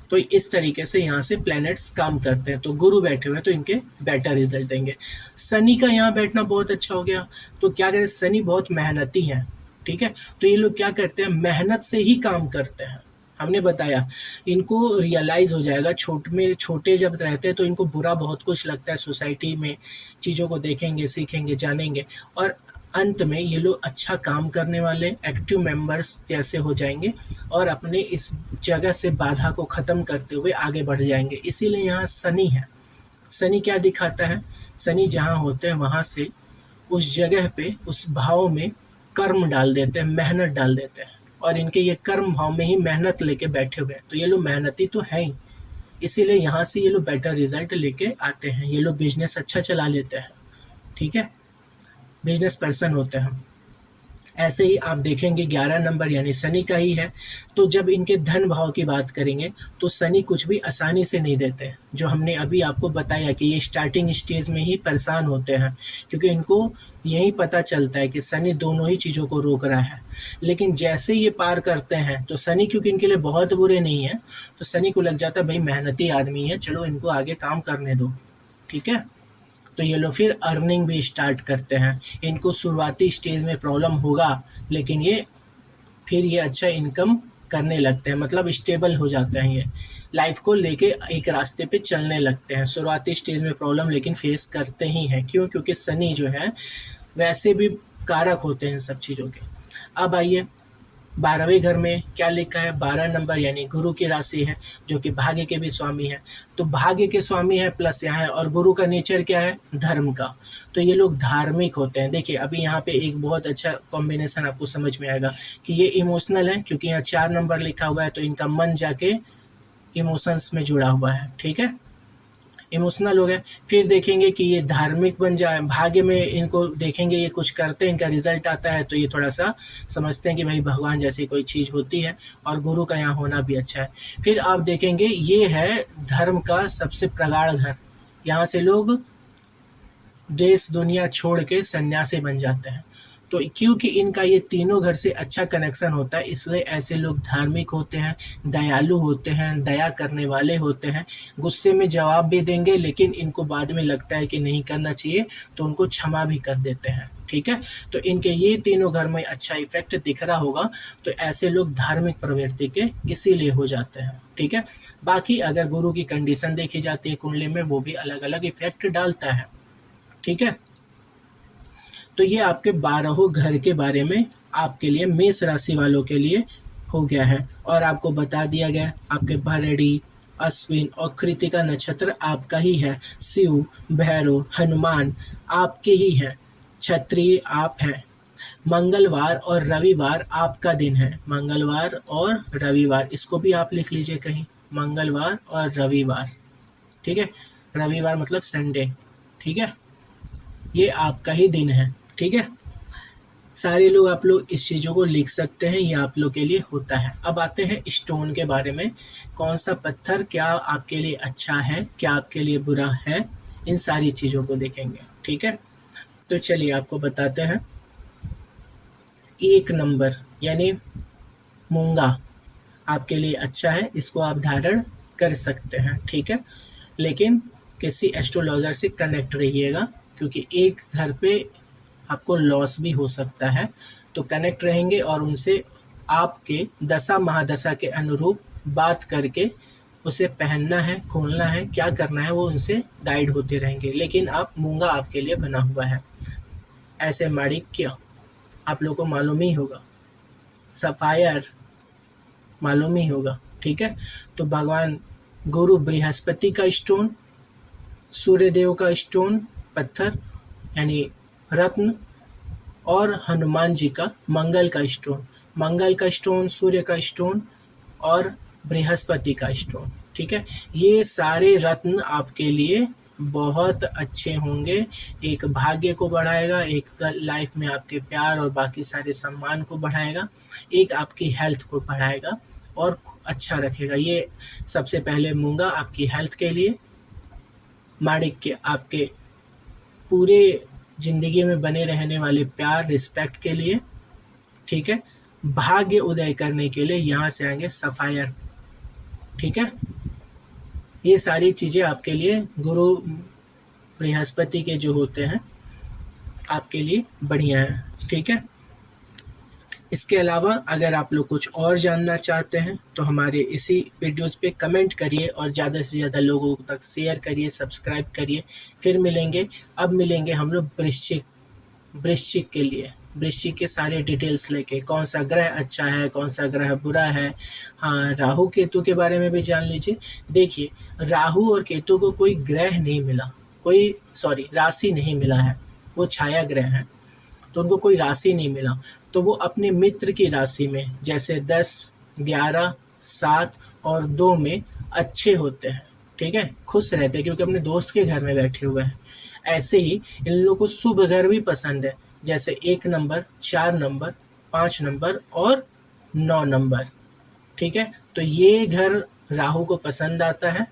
तो इस तरीके से यहाँ से प्लैनेट्स काम करते हैं। तो गुरु बैठे हुए हैं तो इनके बेटर रिजल्ट देंगे। शनि का यहाँ बैठना बहुत अच्छा हो गया, तो क्या करें? शनि बहुत मेहनती हैं, ठीक है? तो ये लोग क्या करते हैं? मेहनत से ही काम करते हैं। हमने बताया इनको रियलाइज़ हो जाएगा, छोटे जब रहते हैं तो इनको बुरा बहुत कुछ लगता है, सोसाइटी में चीज़ों को देखेंगे, सीखेंगे, जानेंगे, और अंत में ये लोग अच्छा काम करने वाले एक्टिव मेंबर्स जैसे हो जाएंगे और अपने इस जगह से बाधा को ख़त्म करते हुए आगे बढ़ जाएंगे। इसीलिए यहाँ शनि है। शनि क्या दिखाता है? शनि जहाँ होते हैं वहाँ से उस जगह पे, उस भाव में कर्म डाल देते हैं, मेहनत डाल देते हैं, और इनके ये कर्म भाव में ही मेहनत लेके बैठे हुए हैं। तो ये लोग मेहनती तो हैं ही, इसीलिए यहाँ से ये लोग बेटर रिजल्ट लेके आते हैं। ये लोग बिजनेस अच्छा चला लेते हैं, ठीक है? बिजनेस पर्सन होते हैं। ऐसे ही आप देखेंगे 11 नंबर यानी शनि का ही है, तो जब इनके धन भाव की बात करेंगे तो शनि कुछ भी आसानी से नहीं देते। जो हमने अभी आपको बताया कि ये स्टार्टिंग स्टेज में ही परेशान होते हैं, क्योंकि इनको यही पता चलता है कि शनि दोनों ही चीज़ों को रोक रहा है। लेकिन जैसे ये पार करते हैं तो शनि, क्योंकि इनके लिए बहुत बुरे नहीं है, तो शनि को लग जाता है भाई मेहनती आदमी है, चलो इनको आगे काम करने दो, ठीक है? तो ये लोग फिर अर्निंग भी स्टार्ट करते हैं। इनको शुरुआती स्टेज में प्रॉब्लम होगा, लेकिन ये अच्छा इनकम करने लगते हैं, मतलब स्टेबल हो जाते हैं। ये लाइफ को लेके एक रास्ते पे चलने लगते हैं। शुरुआती स्टेज में प्रॉब्लम लेकिन फेस करते ही हैं। क्यों? क्योंकि शनि जो है वैसे भी कारक होते हैं इन सब चीज़ों के। अब आइए 12वें घर में क्या लिखा है, 12 नंबर यानी गुरु की राशि है, जो कि भाग्य के भी स्वामी है। तो भाग्य के स्वामी है प्लस यहाँ है, और गुरु का नेचर क्या है, धर्म का। तो ये लोग धार्मिक होते हैं। देखिए अभी यहाँ पे एक बहुत अच्छा कॉम्बिनेशन आपको समझ में आएगा कि ये इमोशनल है, क्योंकि यहाँ 4 नंबर लिखा हुआ है, तो इनका मन जाके इमोशंस में जुड़ा हुआ है। ठीक है, इमोशनल हो गए। फिर देखेंगे कि ये धार्मिक बन जाए, भाग्य में इनको देखेंगे ये कुछ करते हैं, इनका रिजल्ट आता है, तो ये थोड़ा सा समझते हैं कि भाई भगवान जैसी कोई चीज़ होती है, और गुरु का यहाँ होना भी अच्छा है। फिर आप देखेंगे ये है धर्म का सबसे प्रगाढ़ घर। यहाँ से लोग देश दुनिया छोड़ के सन्यासी बन जाते हैं। तो क्योंकि इनका ये तीनों घर से अच्छा कनेक्शन होता है, इसलिए ऐसे लोग धार्मिक होते हैं, दयालु होते हैं, दया करने वाले होते हैं। गुस्से में जवाब भी देंगे, लेकिन इनको बाद में लगता है कि नहीं करना चाहिए, तो उनको क्षमा भी कर देते हैं। ठीक है, तो इनके ये तीनों घर में अच्छा इफेक्ट दिख रहा होगा, तो ऐसे लोग धार्मिक प्रवृत्ति के इसीलिए हो जाते हैं। ठीक है, बाकी अगर गुरु की कंडीशन देखी जाती है कुंडली में, वो भी अलग अलग इफेक्ट डालता है। ठीक है, तो ये आपके 12 घर के बारे में आपके लिए मेष राशि वालों के लिए हो गया है। और आपको बता दिया गया आपके भरणी, अश्विन और कृतिका नक्षत्र आपका ही है। शिव, भैरव, हनुमान आपके ही हैं। क्षत्रिय आप हैं। मंगलवार और रविवार आपका दिन है। मंगलवार और रविवार, इसको भी आप लिख लीजिए कहीं, मंगलवार और रविवार। ठीक है, रविवार मतलब संडे। ठीक है, ये आपका ही दिन है। ठीक है, सारे लोग आप लोग इस चीज़ों को लिख सकते हैं, ये आप लोग के लिए होता है। अब आते हैं स्टोन के बारे में, कौन सा पत्थर क्या आपके लिए अच्छा है, क्या आपके लिए बुरा है, इन सारी चीज़ों को देखेंगे। ठीक है, तो चलिए आपको बताते हैं। 1 नंबर यानी मूंगा आपके लिए अच्छा है, इसको आप धारण कर सकते हैं। ठीक है, लेकिन किसी एस्ट्रोलॉजर से कनेक्ट रहिएगा, क्योंकि एक घर पे आपको लॉस भी हो सकता है, तो कनेक्ट रहेंगे और उनसे आपके दशा महादशा के अनुरूप बात करके उसे पहनना है, खोलना है, क्या करना है, वो उनसे गाइड होते रहेंगे। लेकिन आप मूंगा आपके लिए बना हुआ है। ऐसे माणिक्य आप लोगों को मालूम ही होगा, सफायर मालूम ही होगा। ठीक है, तो भगवान गुरु बृहस्पति का स्टोन, सूर्यदेव का स्टोन पत्थर यानी रत्न, और हनुमान जी का मंगल का स्टोन, मंगल का स्टोन, सूर्य का स्टोन और बृहस्पति का स्टोन। ठीक है, ये सारे रत्न आपके लिए बहुत अच्छे होंगे। एक भाग्य को बढ़ाएगा, एक लाइफ में आपके प्यार और बाकी सारे सम्मान को बढ़ाएगा, एक आपकी हेल्थ को बढ़ाएगा और अच्छा रखेगा। ये सबसे पहले मूंगा आपकी हेल्थ के लिए, माणिक्य आपके पूरे ज़िंदगी में बने रहने वाले प्यार रिस्पेक्ट के लिए। ठीक है, भाग्य उदय करने के लिए यहाँ से आएंगे सफायर। ठीक है, ये सारी चीज़ें आपके लिए गुरु बृहस्पति के जो होते हैं आपके लिए बढ़िया है। ठीक है, इसके अलावा अगर आप लोग कुछ और जानना चाहते हैं तो हमारे इसी वीडियोज़ पे कमेंट करिए और ज़्यादा से ज़्यादा लोगों तक शेयर करिए, सब्सक्राइब करिए। फिर मिलेंगे, अब मिलेंगे हम लोग वृश्चिक के लिए, वृश्चिक के सारे डिटेल्स लेके, कौन सा ग्रह अच्छा है, कौन सा ग्रह बुरा है। हाँ, राहु केतु के बारे में भी जान लीजिए। देखिए, राहु और केतु को कोई ग्रह नहीं मिला, राशि नहीं मिला है, वो छाया ग्रह हैं, तो उनको कोई राशि नहीं मिला। तो वो अपने मित्र की राशि में, जैसे 10, 11, 7 और 2 में अच्छे होते हैं। ठीक है, खुश रहते हैं क्योंकि अपने दोस्त के घर में बैठे हुए हैं। ऐसे ही इन लोगों को शुभ घर भी पसंद है, जैसे 1 नंबर, 4 नंबर, 5 नंबर और 9 नंबर। ठीक है, तो ये घर राहु को पसंद आता है।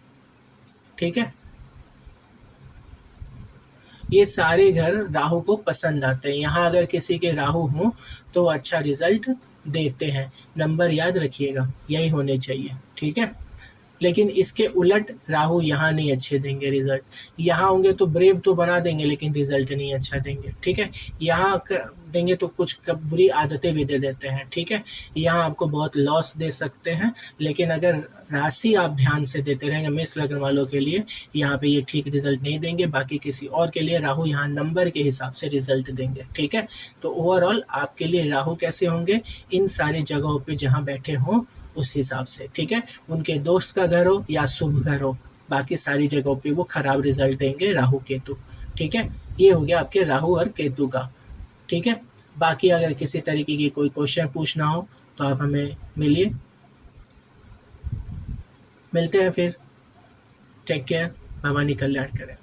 ठीक है, ये सारे घर राहु को पसंद आते हैं। यहाँ अगर किसी के राहु हों तो अच्छा रिजल्ट देते हैं। नंबर याद रखिएगा, यही होने चाहिए। ठीक है, लेकिन इसके उलट राहु यहाँ नहीं अच्छे देंगे रिजल्ट। यहाँ होंगे तो ब्रेव तो बना देंगे लेकिन रिजल्ट नहीं अच्छा देंगे, ठीक है। यहाँ देंगे तो कुछ बुरी आदतें भी दे देते हैं, ठीक है। यहाँ आपको बहुत लॉस दे सकते हैं, लेकिन अगर राशि आप ध्यान से देते रहेंगे मेष लग्न वालों के लिए यहाँ पे ये ठीक रिजल्ट नहीं देंगे। बाकी किसी और के लिए राहु यहाँ नंबर के हिसाब से रिजल्ट देंगे, ठीक है। तो ओवरऑल आपके लिए राहु कैसे होंगे, इन सारी जगहों पे जहाँ बैठे हों उस हिसाब से, ठीक है। उनके दोस्त का घर हो या शुभ घर हो, बाकी सारी जगहों पे वो खराब रिजल्ट देंगे राहु केतु, ठीक है। ये हो गया आपके राहु और केतु का, ठीक है। बाकी अगर किसी तरीके की कोई क्वेश्चन पूछना हो तो आप हमें मिलिए, मिलते हैं फिर। टेक केयर, भवानी कल्याण करें।